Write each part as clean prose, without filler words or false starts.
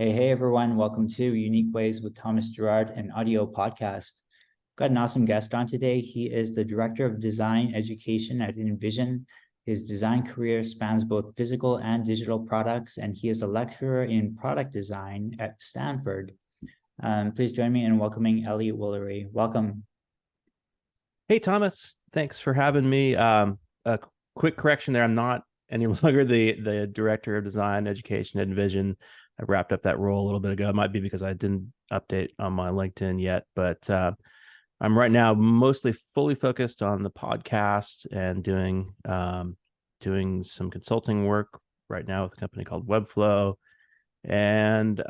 Hey everyone. Welcome to Unique Ways with Thomas Gerard, an audio podcast. Got an awesome guest on today. He is the Director of Design Education at Envision. His design career spans both physical and digital products, and he is a lecturer in product design at Stanford. Please join me in welcoming Eli Woolery. Welcome. Hey, Thomas, thanks for having me. A quick correction there. I'm not any longer the director of design education at Envision. I wrapped up that role a little bit ago. It might be because I didn't update on my LinkedIn yet, but I'm right now mostly fully focused on the podcast and doing some consulting work right now with a company called Webflow. And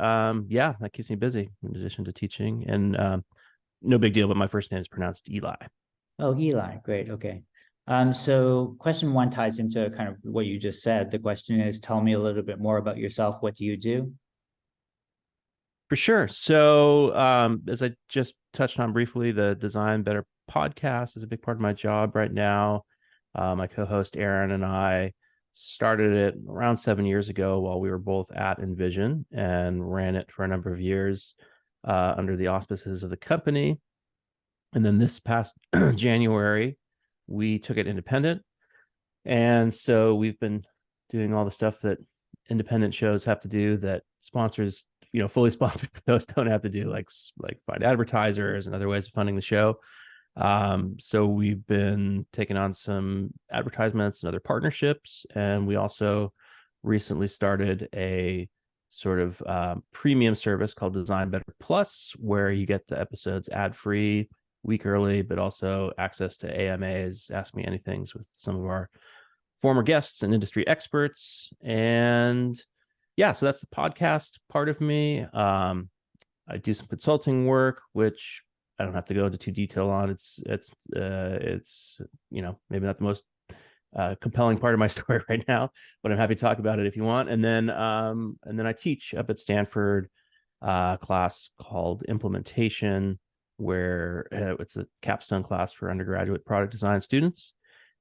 yeah, that keeps me busy in addition to teaching. And no big deal, but my first name is pronounced Eli. Oh, Eli. Great. Okay. So question one ties into kind of what you just said. The question is, tell me a little bit more about yourself. What do you do? For sure. So, as I just touched on briefly, the Design Better podcast is a big part of my job right now. My co-host Aaron and I started it around 7 years ago while we were both at Envision and ran it for a number of years under the auspices of the company. And then this past January, we took it independent. And so we've been doing all the stuff that independent shows have to do that sponsors, fully sponsored shows don't have to do, like find advertisers and other ways of funding the show. So we've been taking on some advertisements and other partnerships, and we also recently started a sort of premium service called Design Better Plus, where you get the episodes ad free, week early, but also access to AMAs, Ask Me Anythings with some of our former guests and industry experts. And yeah, so that's the podcast part of me. I do some consulting work, which I don't have to go into too detail on. It's maybe not the most compelling part of my story right now, but I'm happy to talk about it if you want. And then I teach up at Stanford a class called Implementation, where it's a capstone class for undergraduate product design students.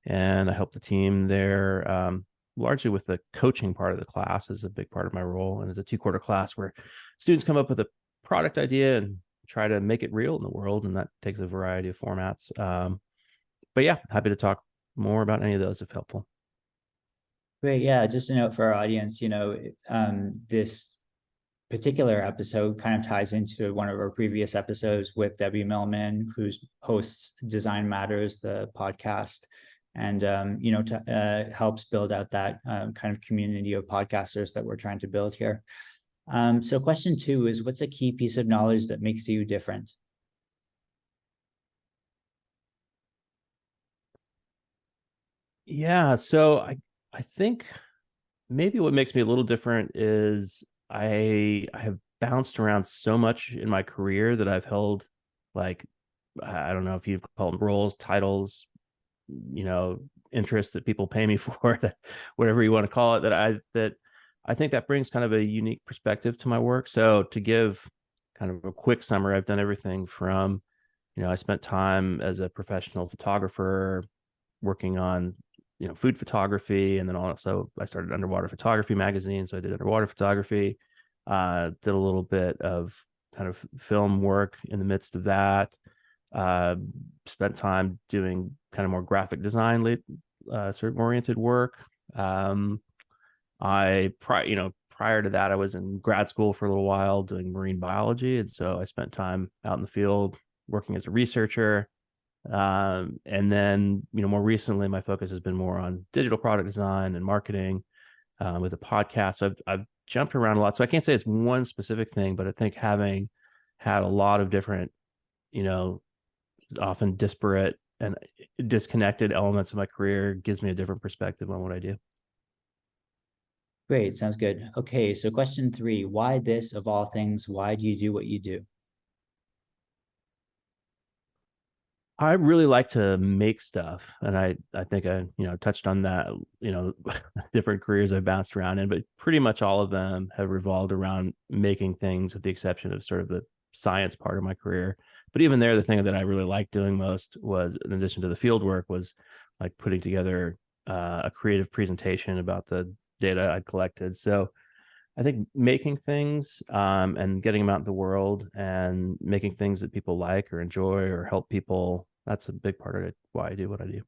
And I help the team there largely with the coaching part of the class is a big part of my role. And it's a 2-quarter class where students come up with a product idea and try to make it real in the world. And that takes a variety of formats. But yeah, happy to talk more about any of those if helpful. Great. Yeah. Just a note for our audience, this particular episode kind of ties into one of our previous episodes with Debbie Millman, who hosts Design Matters, the podcast, and helps build out that kind of community of podcasters that we're trying to build here. So question two is, what's a key piece of knowledge that makes you different? Yeah, so I think maybe what makes me a little different is I have bounced around so much in my career that I've held, like, I don't know if you've called them roles, titles, interests that people pay me for, that whatever you want to call it, that I think that brings kind of a unique perspective to my work. So to give kind of a quick summary, I've done everything from, I spent time as a professional photographer working on food photography, and then also I started underwater photography magazine, so I did underwater photography. Did a little bit of kind of film work in the midst of that. Spent time doing kind of more graphic design sort of oriented work. Prior to that, I was in grad school for a little while doing marine biology, and so I spent time out in the field working as a researcher. And then, more recently, my focus has been more on digital product design and marketing with a podcast. So I've jumped around a lot. So I can't say it's one specific thing, but I think having had a lot of different, often disparate and disconnected elements of my career gives me a different perspective on what I do. Great. Sounds good. Okay. So question three, why this of all things? Why do you do what you do? I really like to make stuff, and I think I touched on that, different careers I've bounced around in, but pretty much all of them have revolved around making things, with the exception of sort of the science part of my career. But even there, the thing that I really liked doing most was, in addition to the field work, was like putting together a creative presentation about the data I'd collected. So I think making things and getting them out in the world and making things that people like or enjoy or help people, that's a big part of it, why I do what I do.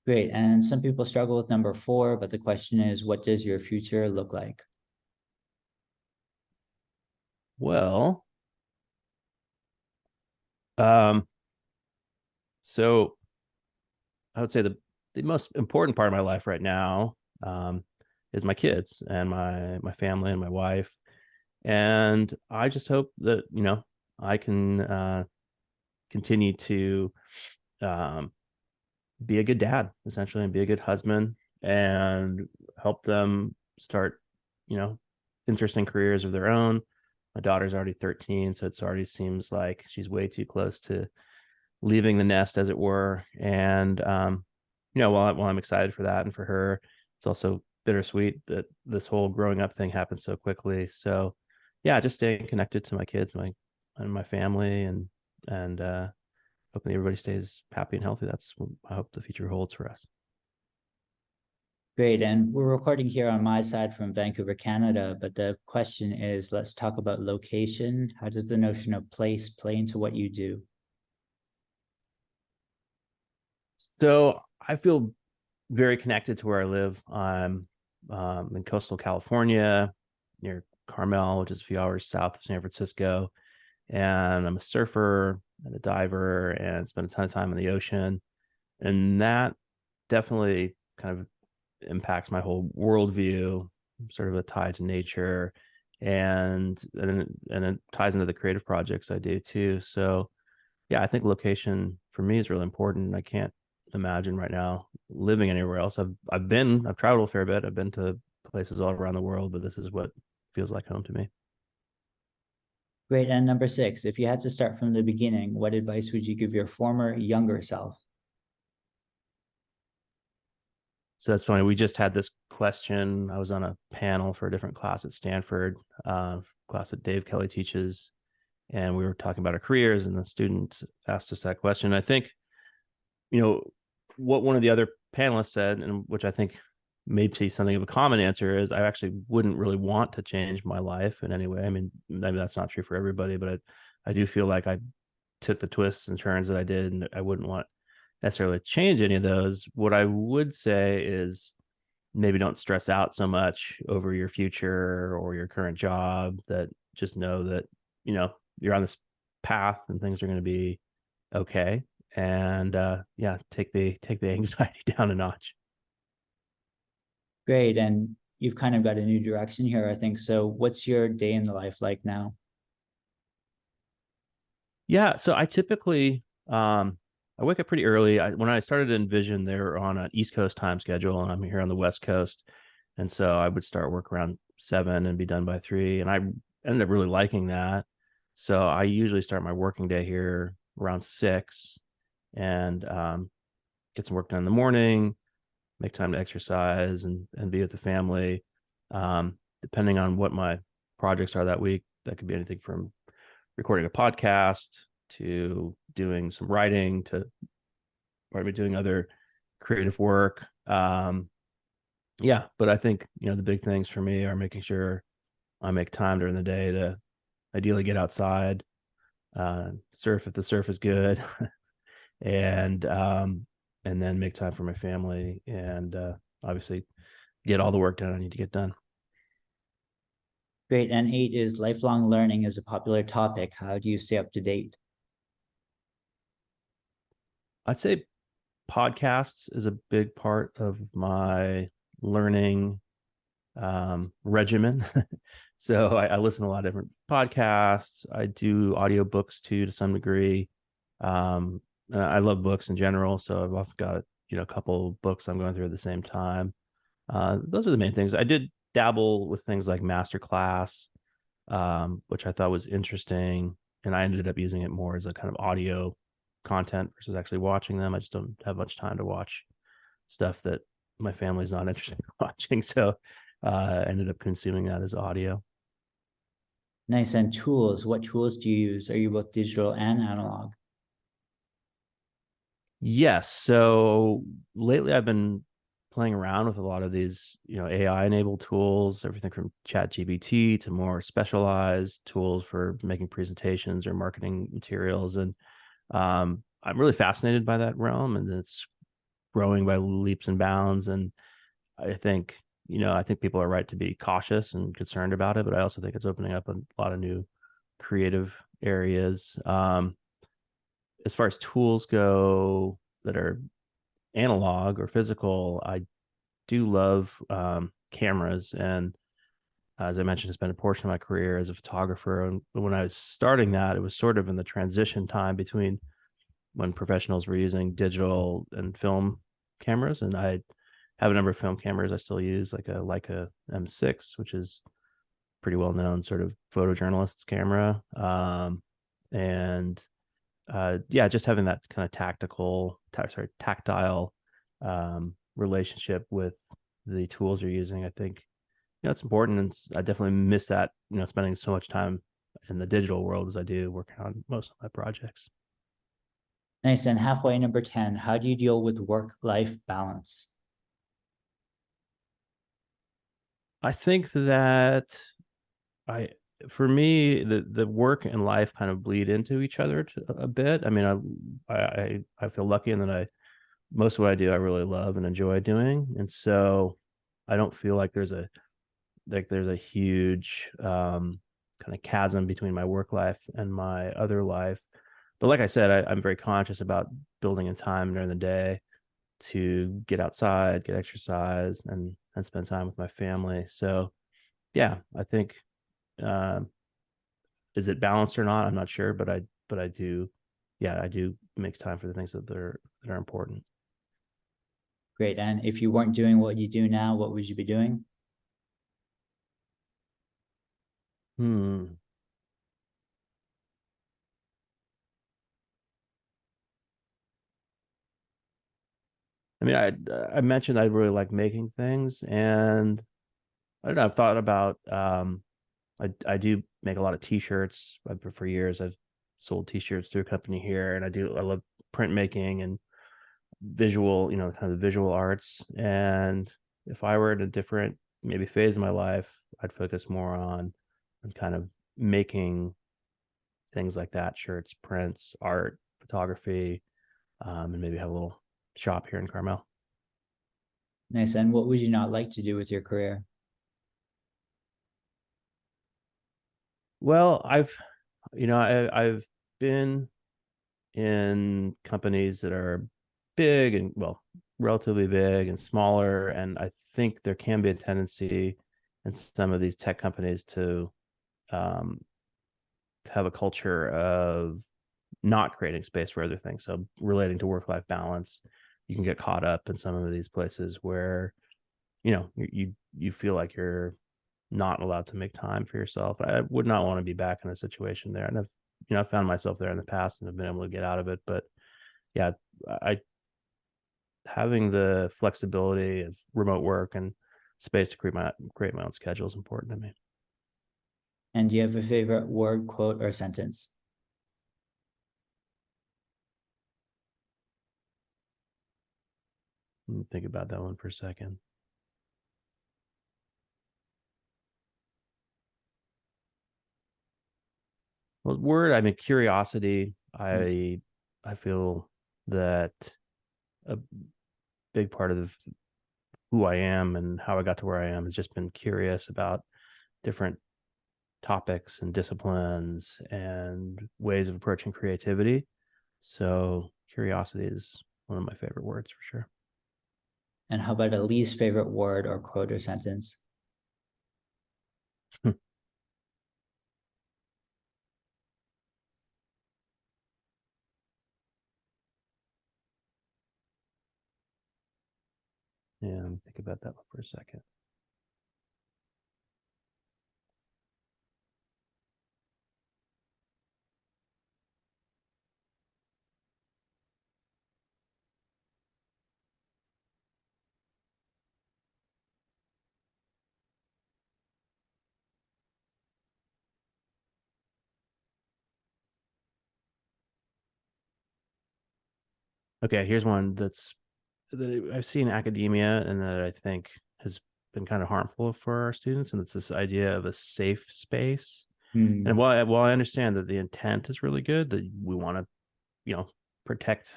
Great. And some people struggle with number four, but the question is, what does your future look like? Well, um, so I would say the most important part of my life right now is my kids and my family and my wife. And I just hope that, I can continue to um, be a good dad, essentially, and be a good husband and help them start, you know, interesting careers of their own. My daughter's already 13, so it already seems like she's way too close to leaving the nest, as it were. And while I'm excited for that and for her, it's also bittersweet that this whole growing up thing happened so quickly. So, yeah, just staying connected to my kids, my family, and hoping everybody stays happy and healthy. That's what I hope the future holds for us. Great. And we're recording here on my side from Vancouver, Canada. But the question is, let's talk about location. How does the notion of place play into what you do? So I feel very connected to where I live. I'm in coastal California near Carmel, which is a few hours south of San Francisco. And I'm a surfer and a diver and spend a ton of time in the ocean. And that definitely kind of impacts my whole worldview, sort of a tie to nature. And it ties into the creative projects I do too. So yeah, I think location for me is really important. I can't imagine right now living anywhere else. I've traveled a fair bit. I've been to places all around the world, but this is what feels like home to me. Great. And number six, if you had to start from the beginning, what advice would you give your former younger self? So that's funny. We just had this question. I was on a panel for a different class at Stanford, class that Dave Kelly teaches, and we were talking about our careers, and the students asked us that question. I think, you know, what one of the other panelists said, and which I think maybe something of a common answer is, I actually wouldn't really want to change my life in any way. I mean, maybe that's not true for everybody, but I do feel like I took the twists and turns that I did, and I wouldn't want necessarily change any of those. What I would say is maybe don't stress out so much over your future or your current job, that just know that, you're on this path and things are going to be okay. And yeah, take the anxiety down a notch. Great. And you've kind of got a new direction here, I think. So what's your day in the life like now? Yeah, so I typically I wake up pretty early. When I started Envision, they were on an East Coast time schedule, and I'm here on the West Coast, and so I would start work around 7 and be done by 3, and I ended up really liking that. So I usually start my working day here around 6, and get some work done in the morning, make time to exercise and be with the family. Depending on what my projects are that week, that could be anything from recording a podcast to doing some writing to probably doing other creative work. Yeah, but I think, the big things for me are making sure I make time during the day to ideally get outside, surf if the surf is good, and then make time for my family, and obviously get all the work done I need to get done. Great. And eight is lifelong learning is a popular topic. How do you stay up to date? I'd say podcasts is a big part of my learning regimen. So I listen to a lot of different podcasts. I do audiobooks too, to some degree. I love books in general, so I've often got, a couple books I'm going through at the same time. Those are the main things. I did dabble with things like Masterclass, which I thought was interesting, and I ended up using it more as a kind of audio content versus actually watching them. I just don't have much time to watch stuff that my family's not interested in watching, so I ended up consuming that as audio. Nice. And tools. What tools do you use? Are you both digital and analog? Yes, so lately I've been playing around with a lot of these, AI enabled tools, everything from chat GPT to more specialized tools for making presentations or marketing materials. And I'm really fascinated by that realm, and it's growing by leaps and bounds. And I think, I think people are right to be cautious and concerned about it, but I also think it's opening up a lot of new creative areas. As far as tools go that are analog or physical, I do love cameras. And as I mentioned, it's been a portion of my career as a photographer. And when I was starting that, it was sort of in the transition time between when professionals were using digital and film cameras. And I have a number of film cameras I still use, like a Leica M6, which is pretty well known sort of photojournalist's camera. And yeah, just having that kind of tactile relationship with the tools you're using, I think, it's important. And I definitely miss that, spending so much time in the digital world as I do working on most of my projects. Nice. And halfway, number 10, how do you deal with work-life balance? I think that I, for me, the work and life kind of bleed into each other a bit. I mean, I feel lucky in that most of what I do I really love and enjoy doing, and so I don't feel like there's a huge kind of chasm between my work life and my other life. But like I said, I'm very conscious about building in time during the day to get outside, get exercise, and spend time with my family. So yeah, I think, uh, is it balanced or not? I'm not sure, but I do, yeah, I do make time for the things that are important. Great. And if you weren't doing what you do now, what would you be doing? Hmm. I mean, I mentioned I really like making things, and I don't know. I've thought about, I do make a lot of t-shirts. For years I've sold t-shirts through a company here, and I love printmaking and visual, kind of the visual arts. And if I were in a different maybe phase of my life, I'd focus more on kind of making things like that: shirts, prints, art, photography, and maybe have a little shop here in Carmel. Nice. And what would you not like to do with your career? Well, I've been in companies that are big and, well, relatively big and smaller. And I think there can be a tendency in some of these tech companies um, to have a culture of not creating space for other things. So relating to work life balance, you can get caught up in some of these places where, you feel like you're not allowed to make time for yourself. I would not want to be back in a situation there. And I've found myself there in the past and have been able to get out of it. But yeah, I having the flexibility of remote work and space to create my own schedule is important to me. And do you have a favorite word, quote, or sentence? Let me think about that one for a second. Well, word, I mean, curiosity. I feel that a big part of who I am and how I got to where I am has just been curious about different topics and disciplines and ways of approaching creativity. So curiosity is one of my favorite words for sure. And how about a least favorite word or quote or sentence? Yeah, let me think about that one for a second. Okay, here's one that's that I've seen academia and that I think has been kind of harmful for our students, and it's this idea of a safe space. Hmm. And while I understand that the intent is really good, that we want to, protect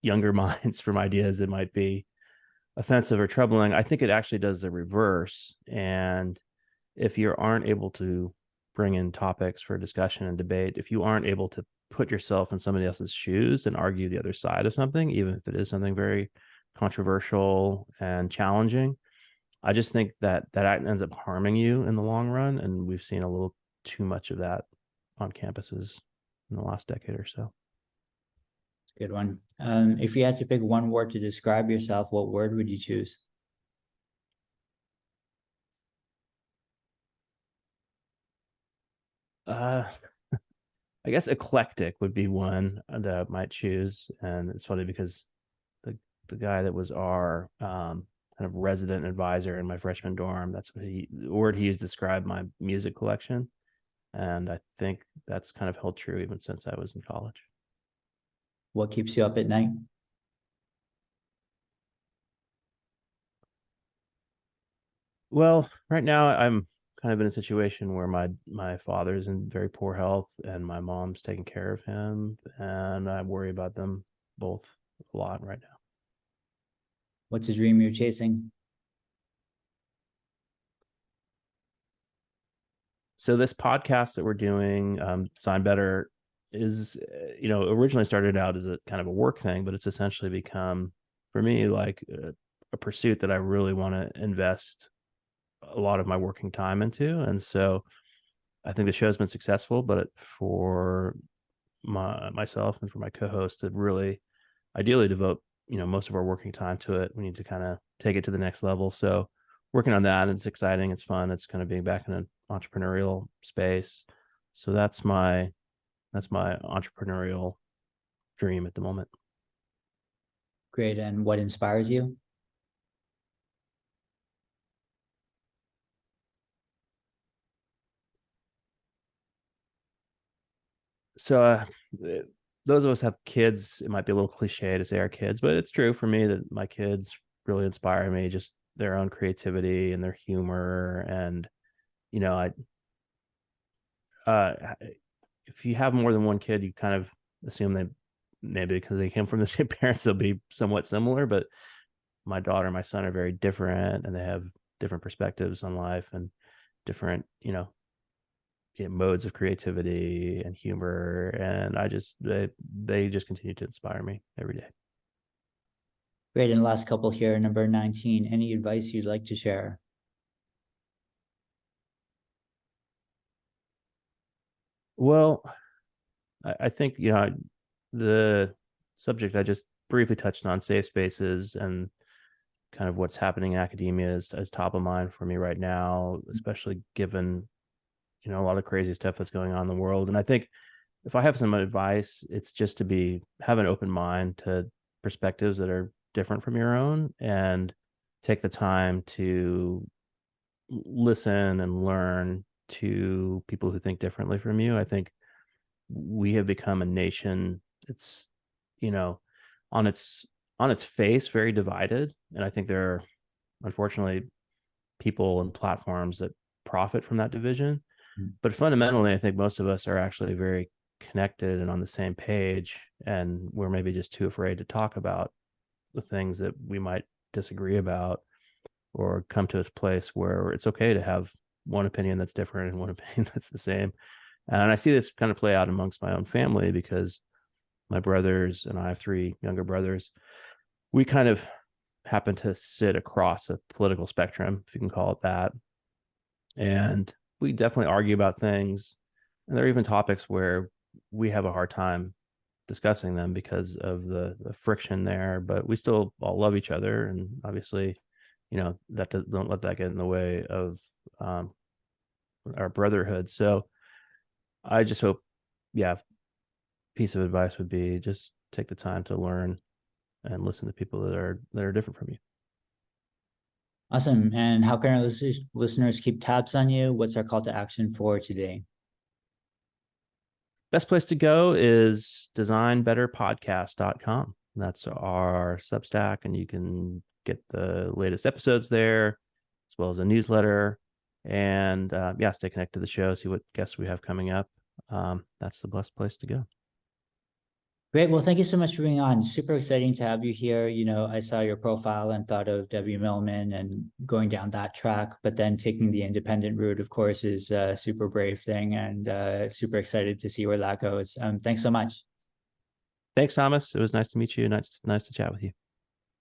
younger minds from ideas that might be offensive or troubling, I think it actually does the reverse. And if you aren't able to bring in topics for discussion and debate, if you aren't able to put yourself in somebody else's shoes and argue the other side of something, even if it is something very controversial and challenging, I just think that that ends up harming you in the long run. And we've seen a little too much of that on campuses in the last decade or so. It's a good one. If you had to pick one word to describe yourself, what word would you choose? Uh, I guess eclectic would be one that I might choose. And it's funny because the guy that was our kind of resident advisor in my freshman dorm, that's what the word he used to describe my music collection. And I think that's kind of held true even since I was in college. What keeps you up at night? Well, right now I'm kind of in a situation where my father's in very poor health and my mom's taking care of him, and I worry about them both a lot right now. What's a dream you're chasing? So this podcast that we're doing, Sign Better, is originally started out as a kind of a work thing, but it's essentially become for me like a pursuit that I really want to invest a lot of my working time into. And so I think the show's been successful, but for myself and for my co-host to really ideally devote most of our working time to it, we need to kind of take it to the next level. So working on that, and it's exciting, it's fun, it's kind of being back in an entrepreneurial space. So that's my entrepreneurial dream at the moment. Great. And what inspires you? So those of us have kids, it might be a little cliche to say our kids, but it's true for me that my kids really inspire me, just their own creativity and their humor. And I if you have more than one kid, you kind of assume that maybe because they came from the same parents, they'll be somewhat similar. But my daughter and my son are very different, and they have different perspectives on life and different, modes of creativity and humor. And they just continue to inspire me every day. Great. And last couple here, number 19. Any advice you'd like to share? Well, I think the subject I just briefly touched on, safe spaces and kind of what's happening in academia, is top of mind for me right now, especially given a lot of crazy stuff that's going on in the world. And I think if I have some advice, it's just to have an open mind to perspectives that are different from your own, and take the time to listen and learn to people who think differently from you. I think we have become a nation that's, you know, on its face very divided. And I think there are unfortunately people and platforms that profit from that division. But fundamentally, I think most of us are actually very connected and on the same page. And we're maybe just too afraid to talk about the things that we might disagree about, or come to this place where it's okay to have one opinion that's different and one opinion that's the same. And I see this kind of play out amongst my own family, because my brothers and I have three younger brothers. We kind of happen to sit across a political spectrum, if you can call it that. And we definitely argue about things. And there are even topics where we have a hard time discussing them because of the friction there, but we still all love each other. And obviously, don't let that get in the way of our brotherhood. So I just hope, yeah, piece of advice would be just take the time to learn and listen to people that are different from you. Awesome. And how can our listeners keep tabs on you? What's our call to action for today? Best place to go is designbetterpodcast.com. That's our Substack, and you can get the latest episodes there, as well as a newsletter. And yeah, stay connected to the show, see what guests we have coming up. That's the best place to go. Great. Well, thank you so much for being on. Super exciting to have you here. I saw your profile and thought of W. Millman and going down that track, but then taking the independent route, of course, is a super brave thing, and super excited to see where that goes. Thanks so much. Thanks, Thomas. It was nice to meet you. Nice to chat with you.